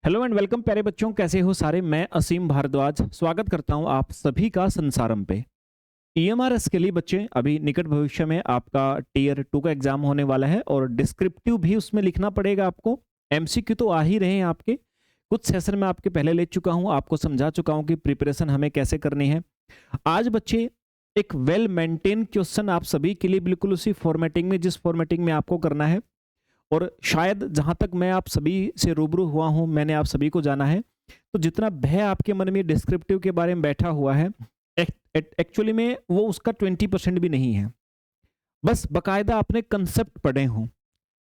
Hello and welcome प्यारे बच्चों, कैसे हो सारे। मैं असीम भारद्वाज स्वागत करता हूं आप सभी का संसारम पे। ईएमआरएस के लिए बच्चे अभी निकट भविष्य में आपका टीयर 2 का एग्जाम होने वाला है और डिस्क्रिप्टिव भी उसमें लिखना पड़ेगा आपको। एमसीक्यू तो आ ही रहे हैं आपके, कुछ सेशन में आपके पहले ले चुका हूं, आपको समझा चुका हूं कि प्रिपरेशन हमें कैसे करनी है। आज बच्चे एक वेल मेंटेन क्वेश्चन आप सभी के लिए, बिल्कुल उसी फॉर्मेटिंग में जिस फॉर्मेटिंग में आपको करना है। और शायद जहां तक मैं आप सभी से रूबरू हुआ हूं, मैंने आप सभी को जाना है, तो जितना भय आपके मन में डिस्क्रिप्टिव के बारे में बैठा हुआ है, एक्चुअली में वो उसका 20% भी नहीं है। बस बकायदा आपने कंसेप्ट पढ़े हों।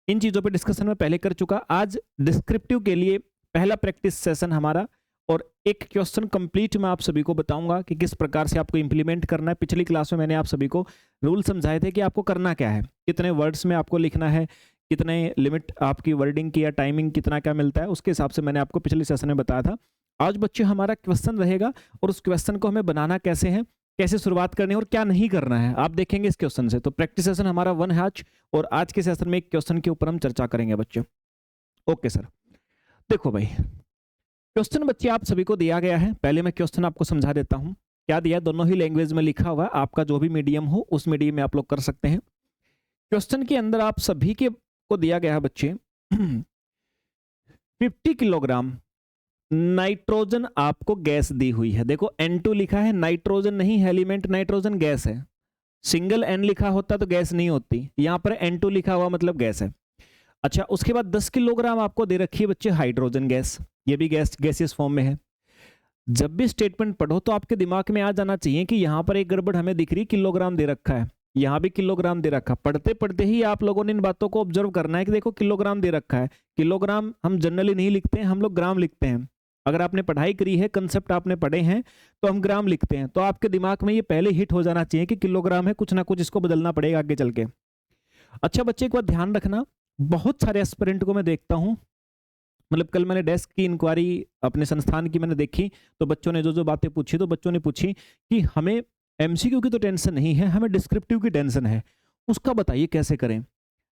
इन चीजों पे डिस्कशन में पहले कर चुका। आज डिस्क्रिप्टिव के लिए पहला प्रैक्टिस सेशन हमारा, और एक क्वेश्चन कंप्लीट मैं आप सभी को बताऊंगा कि किस प्रकार से आपको इंप्लीमेंट करना है। पिछली क्लास में मैंने आप सभी को रूल समझाए थे कि आपको करना क्या है, कितने वर्ड्स में आपको लिखना है, कितने लिमिट आपकी वर्डिंग की या टाइमिंग कितना क्या मिलता है, उसके हिसाब से मैंने आपको पिछले सेशन में बताया था। आज बच्चे हमारा क्वेश्चन रहेगा और उस क्वेश्चन को हमें बनाना कैसे है, कैसे शुरुआत करनी है और क्या नहीं करना है, आप देखेंगे इस क्वेश्चन से। तो प्रैक्टिस सेशन हमारा 1 है आज, और आज के सेशन में एक क्वेश्चन के ऊपर हम चर्चा करेंगे बच्चे। ओके सर, देखो भाई, क्वेश्चन बच्चे आप सभी को दिया गया है। पहले मैं क्वेश्चन आपको समझा देता हूं। क्या दिया, दोनों ही लैंग्वेज में लिखा हुआ है, आपका जो भी मीडियम हो उस मीडियम में आप लोग कर सकते हैं। क्वेश्चन के अंदर आप सभी के को दिया गया है बच्चे 50 किलोग्राम नाइट्रोजन आपको गैस दी हुई है। देखो N2 लिखा है, नाइट्रोजन नहीं है एलिमेंट, नाइट्रोजन गैस है। सिंगल N लिखा होता तो गैस नहीं होती, यहां पर N2 लिखा हुआ मतलब गैस है। अच्छा, उसके बाद 10 किलोग्राम आपको दे रखी है बच्चे हाइड्रोजन गैस, ये भी गैस गैसियस फॉर्म में है। जब भी स्टेटमेंट पढ़ो तो आपके दिमाग में आ जाना चाहिए कि यहां पर एक गड़बड़ हमें दिख रही, किलोग्राम दे रखा है, यहां भी किलोग्राम दे रखा। पढ़ते पढ़ते ही आप लोगों ने इन बातों को ऑब्जर्व करना है कि देखो किलोग्राम दे रखा है। किलोग्राम हम जनरली नहीं लिखते हैं, हम लोग ग्राम लिखते हैं। अगर आपने पढ़ाई करी है, कंसेप्ट आपने पढ़े हैं, तो हम ग्राम लिखते हैं। तो आपके दिमाग में ये पहले हिट हो जाना चाहिए कि किलोग्राम है, कुछ ना कुछ इसको बदलना पड़ेगा आगे चल के। अच्छा बच्चे, एक बात ध्यान रखना, बहुत सारे एस्पिरेंट को मैं देखता हूँ, मतलब कल मैंने डेस्क की इंक्वायरी अपने संस्थान की मैंने देखी, तो बच्चों ने जो जो बातें पूछी, तो बच्चों ने पूछी कि हमें एमसीक्यू की तो टेंशन नहीं है, हमें डिस्क्रिप्टिव की टेंशन है, उसका बताइए कैसे करें।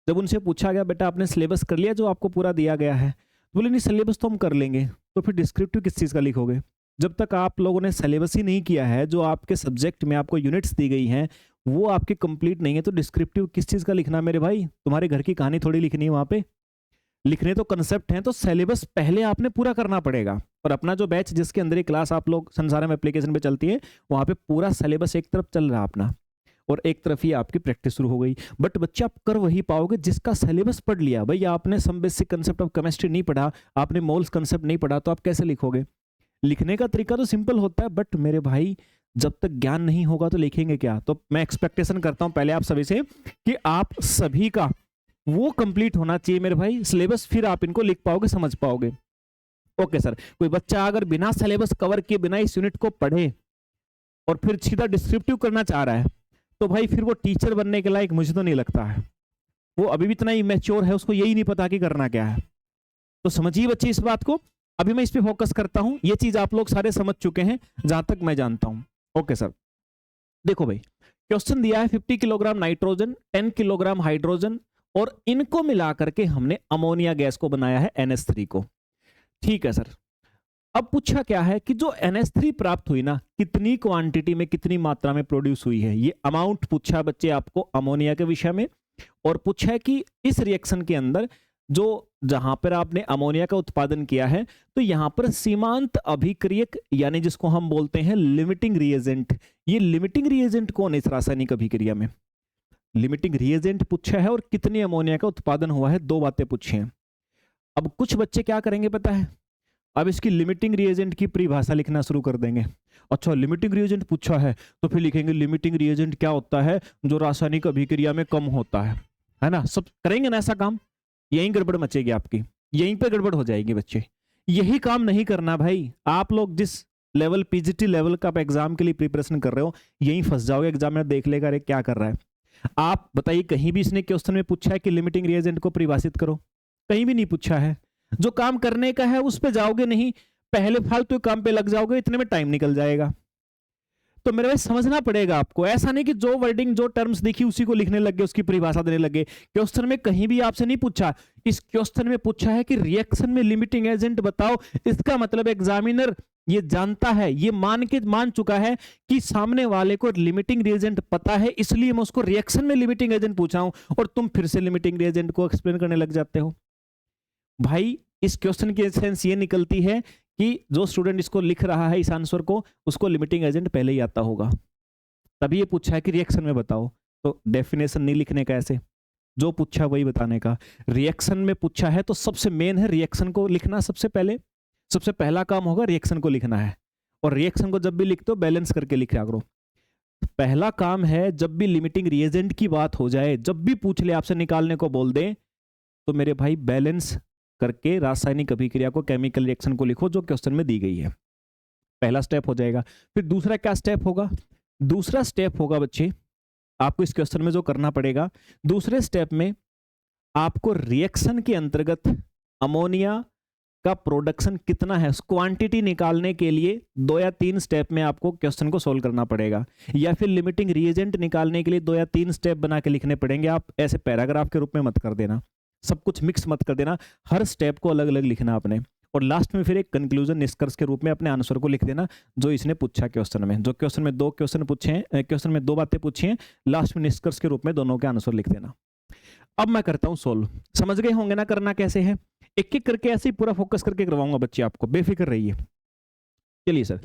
जब उनसे पूछा गया बेटा आपने सिलेबस कर लिया जो आपको पूरा दिया गया है, तो बोले नहीं सिलेबस तो हम कर लेंगे। तो फिर डिस्क्रिप्टिव किस चीज़ का लिखोगे? जब तक आप लोगों ने सिलेबस ही नहीं किया है, जो आपके सब्जेक्ट में आपको यूनिट्स दी गई हैं वो आपकी कंप्लीट नहीं है, तो डिस्क्रिप्टिव किस चीज़ का लिखना मेरे भाई? तुम्हारे घर की कहानी थोड़ी लिखनी है वहाँ पे, लिखने तो कंसेप्ट हैं। तो सिलेबस पहले आपने पूरा करना पड़ेगा। और अपना जो बैच जिसके अंदर ये क्लास आप लोग संसारम एप्लीकेशन पे चलती है, वहां पे पूरा सिलेबस एक तरफ चल रहा अपना, और एक तरफ ही आपकी प्रैक्टिस शुरू हो गई। बट बच्चे आप कर वही पाओगे जिसका सिलेबस पढ़ लिया। भाई आपने some basic concept of chemistry नहीं पढ़ा, आपने मोल्स कंसेप्ट नहीं पढ़ा, तो आप कैसे लिखोगे? लिखने का तरीका तो सिंपल होता है, बट मेरे भाई जब तक ज्ञान नहीं होगा तो लिखेंगे क्या? तो मैं एक्सपेक्टेशन करता हूं पहले आप सभी से कि आप सभी का वो कंप्लीट होना चाहिए मेरे भाई सिलेबस, फिर आप इनको लिख पाओगे, समझ पाओगे। ओके सर, कोई बच्चा अगर बिना सिलेबस कवर किए बिना इस यूनिट को पढ़े और फिर सीधा डिस्क्रिप्टिव करना चाह रहा है, तो भाई फिर वो टीचर बनने के लायक मुझे तो नहीं लगता है। वो अभी भी इतना इमेच्योर है, उसको यही नहीं पता कि करना क्या है। तो समझिए बच्चे इस बात को। अभी मैं इस पे फोकस करता हूं, ये चीज आप लोग सारे समझ चुके हैं जहां तक मैं जानता हूं। ओके सर, देखो भाई क्वेश्चन दिया है 50 किलोग्राम नाइट्रोजन, 10 किलोग्राम हाइड्रोजन, और इनको मिलाकर के हमने अमोनिया गैस को बनाया है NH3 को। ठीक है सर, अब पूछा क्या है कि जो NH3 प्राप्त हुई ना, कितनी क्वांटिटी में कितनी मात्रा में प्रोड्यूस हुई है, ये अमाउंट पूछा बच्चे आपको अमोनिया के विषय में। और पूछा है कि इस रिएक्शन के अंदर जो जहां पर आपने अमोनिया का उत्पादन किया है, तो यहां पर सीमांत अभिक्रियक यानी जिसको हम बोलते हैं लिमिटिंग रिएजेंट, ये लिमिटिंग रिएजेंट कौन है इस रासायनिक अभिक्रिया में? लिमिटिंग रिएजेंट पूछा है और कितनी अमोनिया का उत्पादन हुआ है, दो बातें पूछी हैं। अब कुछ बच्चे क्या करेंगे पता है, अब इसकी लिमिटिंग रिएजेंट की परिभाषा लिखना शुरू कर देंगे। अच्छा लिमिटिंग रिएजेंट पूछा है तो फिर लिखेंगे लिमिटिंग रिएजेंट क्या होता है, जो रासायनिक अभिक्रिया में कम होता है ना? सब करेंगे ना ऐसा काम, यहीं गड़बड़ मचेगी आपकी, यहीं पे गड़बड़ हो जाएगी बच्चे। यही काम नहीं करना भाई। आप लोग जिस लेवल पीजीटी लेवल का आप एग्जाम के लिए प्रिपरेशन कर रहे हो, यहीं फंस जाओगे। एग्जामिनर देख लेगा अरे क्या कर रहा है। आप बताइए, कहीं भी इसने क्वेश्चन में पूछा है कि लिमिटिंग रिएजेंट को परिभाषित करो? कहीं भी नहीं पूछा है। जो काम करने का है उस पे जाओगे नहीं, पहले फालतू काम पे लग जाओगे, इतने में टाइम निकल जाएगा। तो मेरे भाई समझना पड़ेगा आपको, ऐसा नहीं कि जो वर्डिंग जो टर्म्स देखी उसी को लिखने लग गए, उसकी परिभाषा देने लगे। क्वेश्चन में कहीं भी आपसे नहीं पूछा, इस क्वेश्चन में पूछा है कि रिएक्शन में लिमिटिंग एजेंट बताओ। इसका मतलब एग्जामिनर ये जानता है, ये मान चुका है कि सामने वाले को लिमिटिंग रिएजेंट पता है, इसलिए मैं उसको रिएक्शन में लिमिटिंग एजेंट पूछा हूं, और तुम फिर से लिमिटिंग रिएजेंट को एक्सप्लेन करने लग जाते हो। भाई इस क्वेश्चन की एसेंस ये निकलती है कि जो स्टूडेंट इसको लिख रहा है इस आंसर को, उसको लिमिटिंग एजेंट पहले ही आता होगा, तभी ये पूछा है कि रिएक्शन में बताओ। तो डेफिनेशन नहीं लिखने का, ऐसे जो पूछा वही बताने का। रिएक्शन में पूछा है तो सबसे मेन है रिएक्शन को लिखना। सबसे पहला काम होगा रिएक्शन को लिखना है, और रिएक्शन को जब भी लिखते हो बैलेंस करके लिखा करो। पहला काम है, जब भी लिमिटिंग रिएजेंट की बात हो जाए, जब भी पूछ ले आपसे निकालने को बोल दे, तो मेरे भाई बैलेंस करके रासायनिक अभिक्रिया को, केमिकल रिएक्शन को लिखो जो क्वेश्चन में दी गई है। पहला स्टेप हो जाएगा। फिर दूसरा क्या स्टेप होगा? दूसरा स्टेप होगा बच्चे, आपको इस क्वेश्चन में जो करना पड़ेगा, दूसरे स्टेप में आपको रिएक्शन के अंतर्गत अमोनिया का प्रोडक्शन कितना है उस क्वांटिटी निकालने के लिए 2 या 3 स्टेप में आपको क्वेश्चन को सोल्व करना पड़ेगा, या फिर लिमिटिंग रिएजेंट निकालने के लिए 2 या 3 स्टेप बना के लिखने पड़ेंगे। आप ऐसे पैराग्राफ के रूप में मत कर देना, सब कुछ मिक्स मत कर देना, हर स्टेप को अलग अलग लिखना आपने, और लास्ट में फिर एक कंक्लूजन, निष्कर्ष के रूप में अपने आंसर को लिख देना जो इसने पूछा क्वेश्चन में। जो क्वेश्चन में 2 क्वेश्चन पूछे हैं, क्वेश्चन में 2 बातें पूछी हैं, लास्ट में निष्कर्ष के रूप में दोनों के आंसर लिख देना। अब मैं करता हूं सोल्व। समझ गए होंगे ना करना कैसे है? एक एक करके ऐसे ही पूरा फोकस करके करवाऊंगा बच्चे, आपको बेफिक्र रहिए। चलिए सर,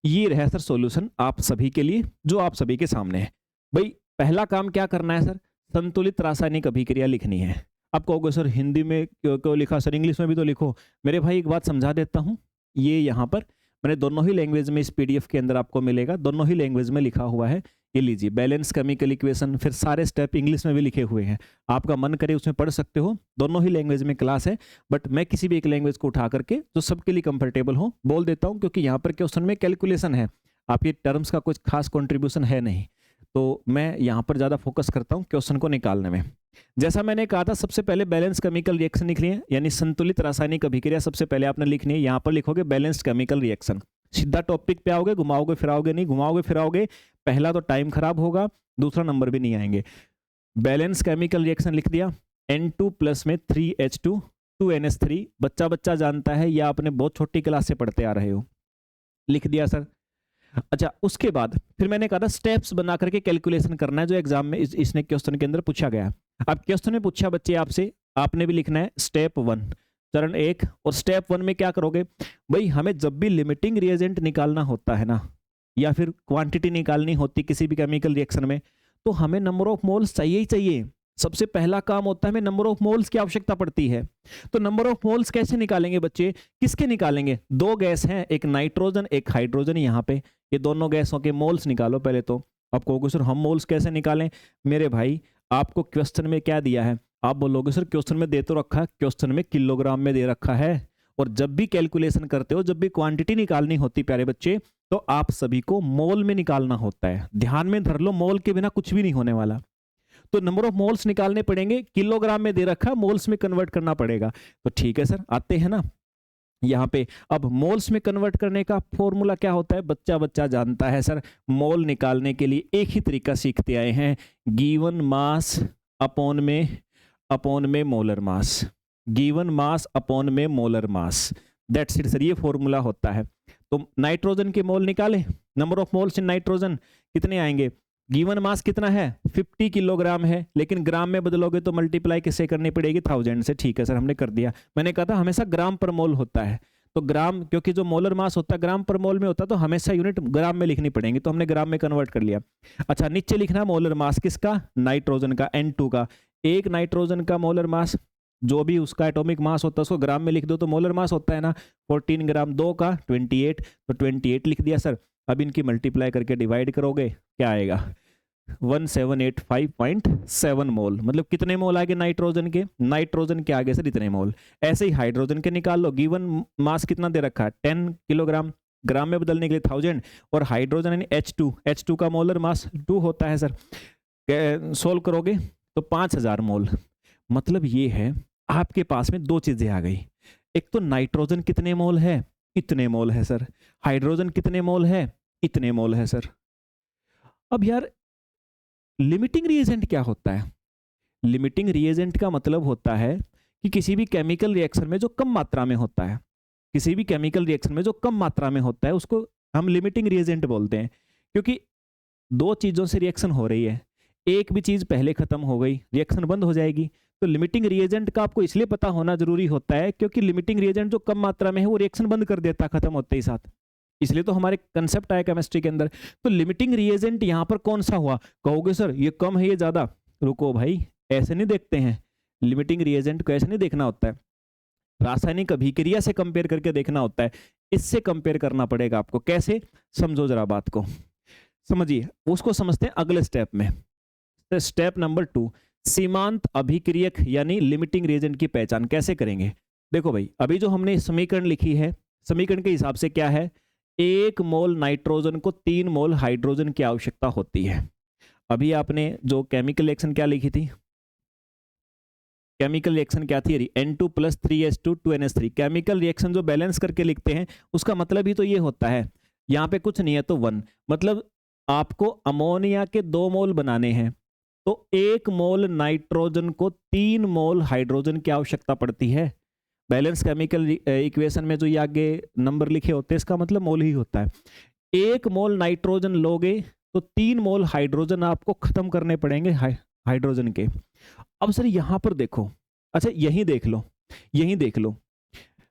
ये रहा सर सॉल्यूशन आप सभी के लिए, जो आप सभी के सामने है। भाई पहला काम क्या करना है सर? संतुलित रासायनिक अभिक्रिया लिखनी है। आप कहोगे सर हिंदी में क्यों लिखा सर, इंग्लिश में भी तो लिखो। मेरे भाई एक बात समझा देता हूं, ये यहाँ पर मैंने दोनों ही लैंग्वेज में, इस पीडीएफ के अंदर आपको मिलेगा, दोनों ही लैंग्वेज में लिखा हुआ है। ये लीजिए, बैलेंस केमिकल इक्वेशन, फिर सारे स्टेप इंग्लिश में भी लिखे हुए हैं। आपका मन करे उसमें पढ़ सकते हो, दोनों ही लैंग्वेज में क्लास है, बट मैं किसी भी एक लैंग्वेज को उठा करके जो सबके लिए कंफर्टेबल हो बोल देता हूँ, क्योंकि यहाँ पर क्वेश्चन में कैलकुलेशन है, आपके टर्म्स का कुछ खास कॉन्ट्रीब्यूशन है नहीं, तो मैं यहाँ पर ज़्यादा फोकस करता हूँ क्वेश्चन को निकालने में। जैसा मैंने कहा था, सबसे पहले बैलेंस केमिकल रिएक्शन लिख लिए, यानी संतुलित रासायनिक अभिक्रिया सबसे पहले आपने लिखनी है। यहाँ पर लिखोगे बैलेंस्ड केमिकल रिएक्शन, सीधा टॉपिक पे आओगे, घुमाओगे फिराओगे नहीं, घुमाओगे फिराओगे, पहला तो टाइम खराब होगा, दूसरा नंबर भी नहीं आएंगे। बैलेंस केमिकल रिएक्शन लिख दिया, N2 प्लस में 3H2 2NH3, बच्चा बच्चा जानता है, या आपने बहुत छोटी क्लास से पढ़ते आ रहे हो, लिख दिया सर। अच्छा, उसके बाद फिर मैंने कहा था स्टेप्स बना करके कैलकुलेशन करना है, जो एग्जाम में इसने क्वेश्चन के अंदर पूछा गया। अब क्वेश्चन में पूछा बच्चे आपसे, आपने भी लिखना है स्टेप 1, चरण 1, और स्टेप 1 में क्या करोगे भाई? हमें जब भी लिमिटिंग रिएजेंट निकालना होता है ना, या फिर क्वांटिटी निकालनी होती किसी भी केमिकल रिएक्शन में, तो हमें नंबर ऑफ मोल्स चाहिए ही चाहिए। सबसे पहला काम होता है, हमें नंबर ऑफ मोल्स की आवश्यकता पड़ती है। तो नंबर ऑफ मोल्स कैसे निकालेंगे बच्चे? किसके निकालेंगे? 2 गैस हैं, एक नाइट्रोजन एक हाइड्रोजन, यहाँ पे ये दोनों गैसों के मोल्स निकालो पहले। तो आप कहोगे सर हम मोल्स कैसे निकालें? मेरे भाई आपको क्वेश्चन में क्या दिया है? आप बोलोगे सर क्वेश्चन में दे तो रखा है, क्वेश्चन में किलोग्राम में दे रखा है, और जब भी कैलकुलेशन करते हो, जब भी क्वांटिटी निकालनी होती प्यारे बच्चे, तो आप सभी को मोल में निकालना होता है। ध्यान में धर लो, मोल के बिना कुछ भी नहीं होने वाला। तो नंबर ऑफ मोल्स निकालने पड़ेंगे, किलोग्राम में दे रखा, मोल्स में कन्वर्ट करना पड़ेगा। तो ठीक है सर, आते हैं ना यहाँ पे। अब मोल्स में कन्वर्ट करने का फॉर्मूला क्या होता है? बच्चा बच्चा जानता है सर। मोल निकालने के लिए एक ही तरीका सीखते आए हैं, गिवन मास अपॉन में molar mass, given mass upon में molar mass, that's it sir, ये फॉर्मूला होता है। तो नाइट्रोजन के मोल निकाले, number of moles in nitrogen कितने आएंगे? गिवन मास कितना है? 50 किलोग्राम है, लेकिन ग्राम में बदलोगे तो मल्टीप्लाई किससे करनी पड़ेगी? 1000 से। ठीक है सर, हमने कर दिया। मैंने कहा था हमेशा ग्राम पर मोल होता है, तो ग्राम, क्योंकि जो मोलर मास होता है ग्राम पर मोल में होता है, तो हमेशा यूनिट ग्राम में लिखनी पड़ेगी, तो हमने ग्राम में कन्वर्ट कर लिया। अच्छा, नीचे लिखना मोलर मास किसका? नाइट्रोजन का, N2 का। एक नाइट्रोजन का मोलर मास, जो भी उसका एटॉमिक मास होता है उसको ग्राम में लिख दो, तो मोलर मास होता है ना 14 ग्राम, 2 का 28, तो 28 लिख दिया सर। अब इनकी मल्टीप्लाई करके डिवाइड करोगे, क्या आएगा? 1785.7 मोल। मतलब कितने मोल आगे नाइट्रोजन के? नाइट्रोजन के आगे सर इतने मोल। ऐसे ही हाइड्रोजन के निकाल लो, गिवन मास कितना दे रखा है? 10 किलोग्राम, ग्राम में बदलने के लिए 1000, और हाइड्रोजन यानी H2 का मोलर मास 2 होता है सर। सोल्व करोगे तो 5000 मोल। मतलब ये है आपके पास में 2 चीजें आ गई, एक तो नाइट्रोजन कितने मोल है? इतने मोल है सर। हाइड्रोजन कितने मोल है? इतने मोल है सर। अब यार लिमिटिंग रिएजेंट क्या होता है? लिमिटिंग रिएजेंट का मतलब होता है कि किसी भी केमिकल रिएक्शन में जो कम मात्रा में होता है, किसी भी केमिकल रिएक्शन में जो कम मात्रा में होता है उसको हम लिमिटिंग रिएजेंट बोलते हैं। क्योंकि दो चीजों से रिएक्शन हो रही है, एक भी चीज पहले खत्म हो गई, रिएक्शन बंद हो जाएगी। तो लिमिटिंग रिएजेंट का आपको इसलिए पता होना जरूरी होता है क्योंकि लिमिटिंग रिएजेंट जो कम मात्रा में है वो रिएक्शन बंद कर देता है खत्म होते ही साथ। इसलिए तो हमारे कंसेप्ट आया केमिस्ट्री के अंदर। तो लिमिटिंग रिएजेंट यहाँ पर कौन सा हुआ? कहोगे सर ये कम है ये ज्यादा। रुको भाई, ऐसे नहीं देखते हैं। लिमिटिंग रिएजेंट को ऐसे नहीं देखना होता है, रासायनिक अभिक्रिया से कंपेयर करके देखना होता है। इससे कंपेयर करना पड़ेगा आपको। कैसे? समझो जरा बात को, समझिए। उसको समझते हैं अगले स्टेप में। स्टेप नंबर 2, सीमांत अभिक्रियक यानी लिमिटिंग रिएजेंट की पहचान कैसे करेंगे? देखो भाई, अभी जो हमने समीकरण लिखी है, समीकरण के हिसाब से क्या है? 1 मोल नाइट्रोजन को 3 मोल हाइड्रोजन की आवश्यकता होती है। अभी आपने जो केमिकल रिएक्शन क्या लिखी थी? केमिकल रिएक्शन क्या थी? N2 + 3H2 2NH3। Chemical reaction जो बैलेंस करके लिखते हैं उसका मतलब ही तो ये होता है। यहाँ पे कुछ नहीं है तो 1, मतलब आपको अमोनिया के 2 मोल बनाने हैं तो 1 मोल नाइट्रोजन को 3 मोल हाइड्रोजन की आवश्यकता पड़ती है। बैलेंस केमिकल इक्वेशन में जो ये आगे नंबर लिखे होते हैं इसका मतलब मोल ही होता है। 1 मोल नाइट्रोजन लोगे तो 3 मोल हाइड्रोजन आपको खत्म करने पड़ेंगे हाइड्रोजन के। अब सर यहां पर देखो, अच्छा यहीं देख लो, यहीं देख लो,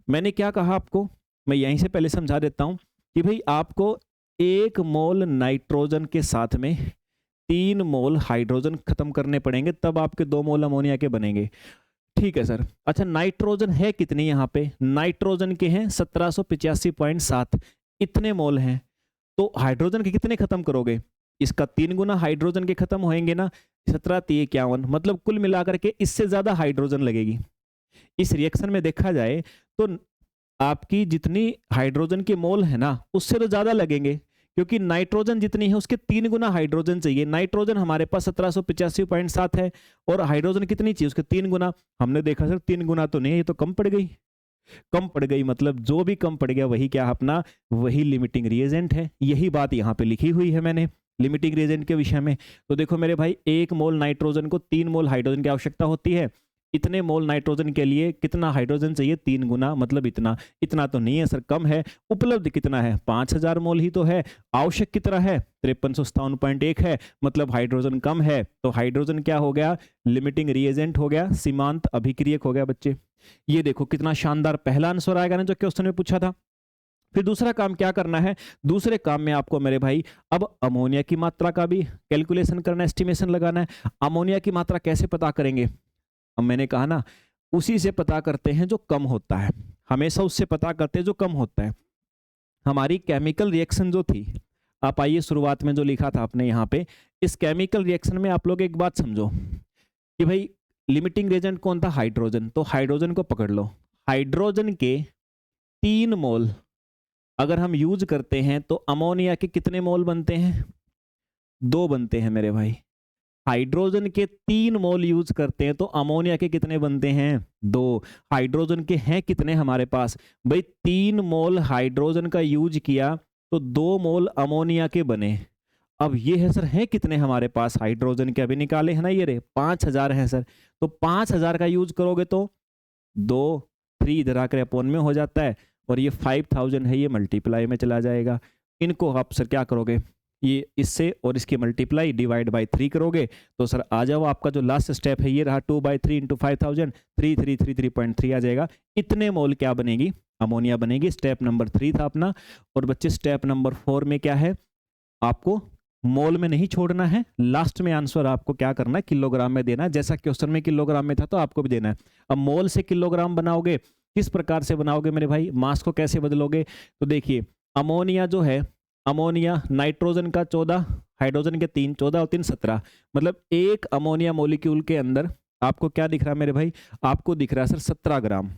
मैंने क्या कहा आपको? मैं यहीं से पहले समझा देता हूं कि भाई आपको 1 मोल नाइट्रोजन के साथ में 3 मोल हाइड्रोजन खत्म करने पड़ेंगे, तब आपके 2 मोल अमोनिया के बनेंगे। ठीक है सर। अच्छा नाइट्रोजन है कितनी? यहाँ पे नाइट्रोजन के हैं 1785.7, इतने मोल हैं। तो हाइड्रोजन के कितने खत्म करोगे? इसका 3 गुना हाइड्रोजन के खत्म होएंगे ना, 17×3 = 51, मतलब कुल मिलाकर के इससे ज्यादा हाइड्रोजन लगेगी। इस रिएक्शन में देखा जाए तो आपकी जितनी हाइड्रोजन के मोल है ना उससे तो ज्यादा लगेंगे, क्योंकि नाइट्रोजन जितनी है उसके 3 गुना हाइड्रोजन चाहिए। नाइट्रोजन हमारे पास 1785.7 है और हाइड्रोजन कितनी चाहिए? उसके 3 गुना। हमने देखा सर 3 गुना तो नहीं है, ये तो कम पड़ गई। कम पड़ गई मतलब जो भी कम पड़ गया वही क्या अपना, वही लिमिटिंग रिएजेंट है। यही बात यहाँ पे लिखी हुई है मैंने लिमिटिंग रिएजेंट के विषय में। तो देखो मेरे भाई, 1 मोल नाइट्रोजन को 3 मोल हाइड्रोजन की आवश्यकता होती है। इतने मोल नाइट्रोजन के लिए कितना हाइड्रोजन चाहिए? 3 गुना, मतलब इतना। इतना तो नहीं है सर, कम है। उपलब्ध कितना है? 5000 मोल ही तो है। आवश्यक कितना है? 5357.1 है, मतलब हाइड्रोजन कम है। तो हाइड्रोजन क्या हो गया? लिमिटिंग रिएजेंट हो गया, सीमांत अभिक्रियक हो गया बच्चे। ये देखो कितना शानदार पहला आंसर आएगा ना जो क्वेश्चन में पूछा था। फिर दूसरा काम क्या करना है? दूसरे काम में आपको मेरे भाई अब अमोनिया की मात्रा का भी कैलकुलेशन करना, एस्टिमेशन लगाना है। अमोनिया की मात्रा कैसे पता करेंगे? अब मैंने कहा ना, उसी से पता करते हैं जो कम होता है, हमेशा उससे पता करते हैं जो कम होता है। हमारी केमिकल रिएक्शन जो थी, आप आइए शुरुआत में जो लिखा था आपने यहाँ पे, इस केमिकल रिएक्शन में आप लोग एक बात समझो कि भाई लिमिटिंग रिएजेंट कौन था? हाइड्रोजन। तो हाइड्रोजन को पकड़ लो। हाइड्रोजन के 3 मोल अगर हम यूज करते हैं तो अमोनिया के कितने मोल बनते हैं? 2 बनते हैं मेरे भाई। हाइड्रोजन के 3 मोल यूज करते हैं तो अमोनिया के कितने बनते हैं? 2। हाइड्रोजन के हैं कितने हमारे पास? भाई 3 मोल हाइड्रोजन का यूज किया तो 2 मोल अमोनिया के बने। अब ये है सर, है कितने हमारे पास हाइड्रोजन के? अभी निकाले है ना, ये रे 5000 है सर। तो 5000 का यूज करोगे तो 2 3 इधर आकर अपोन में हो जाता है, और ये 5000 है, ये मल्टीप्लाई में चला जाएगा। इनको आप सर क्या करोगे? ये इससे और इसकी मल्टीप्लाई डिवाइड बाय 3 करोगे तो सर आ जाओ, आपका जो लास्ट स्टेप है ये रहा 2/3 × 5000, 3333.3 आ जाएगा। इतने मोल क्या बनेगी? अमोनिया बनेगी। स्टेप नंबर 3 था अपना। और बच्चे स्टेप नंबर 4 में क्या है? आपको मोल में नहीं छोड़ना है, लास्ट में आंसर आपको क्या करना है? किलोग्राम में देना है। जैसा क्वेश्चन में किलोग्राम में था तो आपको भी देना है। अब मोल से किलोग्राम बनाओगे, किस प्रकार से बनाओगे मेरे भाई? मास को कैसे बदलोगे? तो देखिए अमोनिया जो है, अमोनिया नाइट्रोजन का 14, हाइड्रोजन के 3, 14 और 3 17, मतलब एक अमोनिया मॉलिक्यूल के अंदर आपको क्या दिख रहा है मेरे भाई? आपको दिख रहा है सर 17 ग्राम।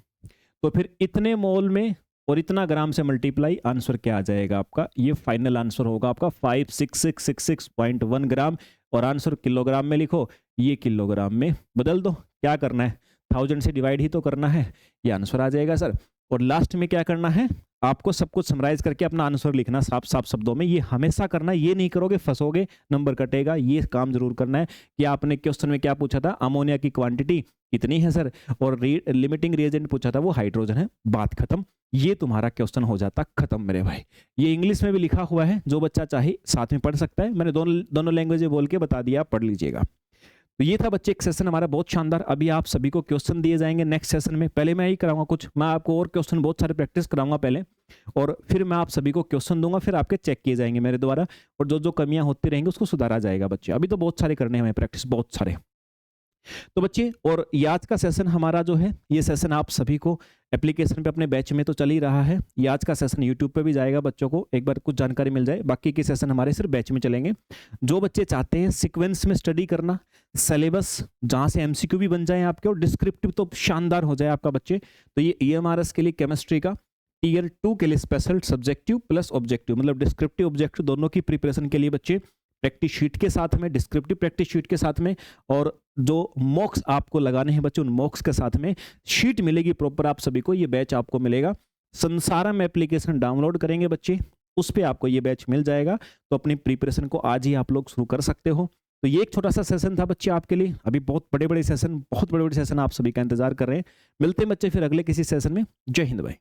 तो फिर इतने मोल में और इतना ग्राम से मल्टीप्लाई, आंसर क्या आ जाएगा आपका? ये फाइनल आंसर होगा आपका 56666.1 ग्राम। और आंसर किलोग्राम में लिखो, ये किलोग्राम में बदल दो। क्या करना है? 1000 से डिवाइड ही तो करना है, ये आंसर आ जाएगा सर। और लास्ट में क्या करना है? आपको सब कुछ समराइज करके अपना आंसर लिखना साफ साफ शब्दों में। ये हमेशा करना, ये नहीं करोगे फंसोगे, नंबर कटेगा। ये काम जरूर करना है कि आपने क्वेश्चन में क्या पूछा था, अमोनिया की क्वांटिटी इतनी है सर, और लिमिटिंग रिएजेंट पूछा था वो हाइड्रोजन है, बात खत्म। ये तुम्हारा क्वेश्चन हो जाता खत्म मेरे भाई। ये इंग्लिश में भी लिखा हुआ है, जो बच्चा चाहे साथ में पढ़ सकता है। मैंने दोनों लैंग्वेज में बोल के बता दिया, पढ़ लीजिएगा। तो ये था बच्चे एक सेशन हमारा बहुत शानदार। अभी आप सभी को क्वेश्चन दिए जाएंगे नेक्स्ट सेशन में। पहले मैं यही कराऊंगा कुछ, मैं आपको और क्वेश्चन बहुत सारे प्रैक्टिस कराऊंगा पहले, और फिर मैं आप सभी को क्वेश्चन दूंगा, फिर आपके चेक किए जाएंगे मेरे द्वारा, और जो जो कमियां होती रहेंगी उसको सुधारा जाएगा बच्चे। अभी तो बहुत सारे करने हैं प्रैक्टिस, बहुत सारे। तो बच्चे, और ये आज का सेशन हमारा जो है, ये सेशन आप सभी को एप्लीकेशन पे अपने बैच में तो चल ही रहा है, ये आज का सेशन यूट्यूब पे भी जाएगा, बच्चों को एक बार कुछ जानकारी मिल जाए। बाकी के सेशन हमारे सिर्फ बैच में चलेंगे। जो बच्चे चाहते हैं सीक्वेंस में स्टडी करना, सिलेबस जहां से एमसीक्यू भी बन जाए आपके और डिस्क्रिप्टिव तो शानदार हो जाए आपका बच्चे, तो ये ईएमआरएस के लिए केमिस्ट्री का टीयर 2 के लिए स्पेशल सब्जेक्टिव प्लस ऑब्जेक्टिव, मतलब डिस्क्रिप्टिव ऑब्जेक्टिव दोनों की प्रिपरेशन के लिए बच्चे प्रैक्टिस शीट के साथ में, डिस्क्रिप्टिव प्रैक्टिस शीट के साथ में, और जो मॉक्स आपको लगाने हैं बच्चे, उन मॉक्स के साथ में शीट मिलेगी प्रॉपर आप सभी को। ये बैच आपको मिलेगा। संसारम एप्लीकेशन डाउनलोड करेंगे बच्चे, उस पर आपको ये बैच मिल जाएगा। तो अपनी प्रिपरेशन को आज ही आप लोग शुरू कर सकते हो। तो ये एक छोटा सा सेशन था बच्चे आपके लिए। अभी बहुत बड़े बड़े सेशन आप सभी का इंतजार कर रहे हैं। मिलते हैं बच्चे फिर अगले किसी सेशन में। जय हिंद भाई।